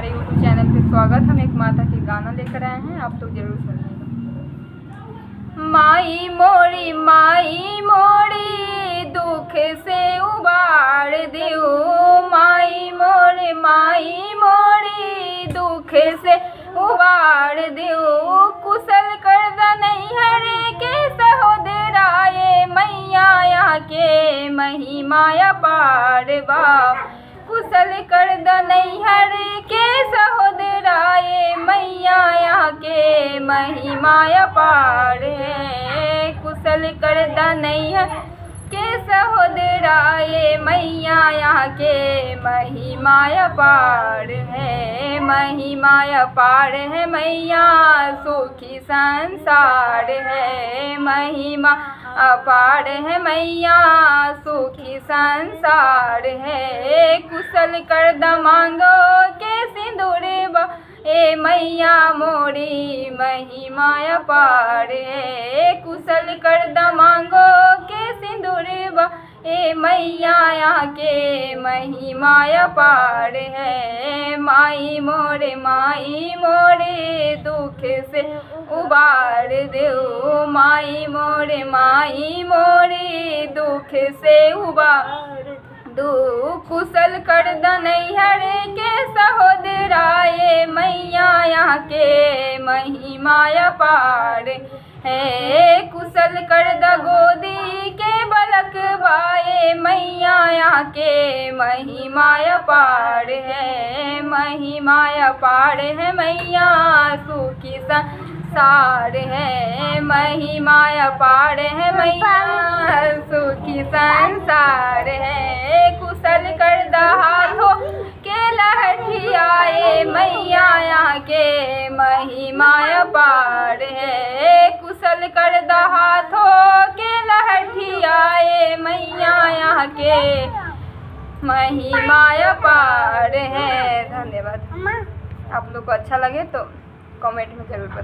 हमारे YouTube channel पे स्वागत। हम एक माता के गाना लेकर आए हैं, आप लोग जरूर सुनिएगा। माई मोरी दुख से उबार दियो, माई मोरी दुख से उबार दियो। कुशल कर नैहर के सहोदराए मैया यहाँ के महिमा अपार बा। कुशल कर नैहर के सहोदराए मैया यहाँ के महिमा अपार है। कुशल कर नैहर के सहोदराए मैया यहाँ के महिमा अपार है। महिमा अपार है मैया सुखी संसार है। महिमा अपार है मैया सुखी संसार है। कुशल कर मांगो के सिंदूर ए मैया मोरी महिमा अपार है। कुशल कर मांगो के सिंदूर ए मैया यहाँ के महिमा अपार है। माई मोरे दुख से उबार दो, माई मोरे दुख से उबार दो। कुशल कर नैहर के सहोदराए मैया यहाँ के महिमा अपार है। कुशल कर गोदी के बलक बाए मैया यहाँ के महिमा अपार है। महिमा अपार है मैया सुखी संसार है। महिमा अपार है मैया सुखी संसार है। कुशल कर हाथों के लहठियाए मैया यहाँ के महिमा अपार है। कुशल कर हाथों के लहठियाए मैया यहाँ के महिमा अपार है। धन्यवाद। आप लोग को अच्छा लगे तो कमेंट में जरूर बताएं।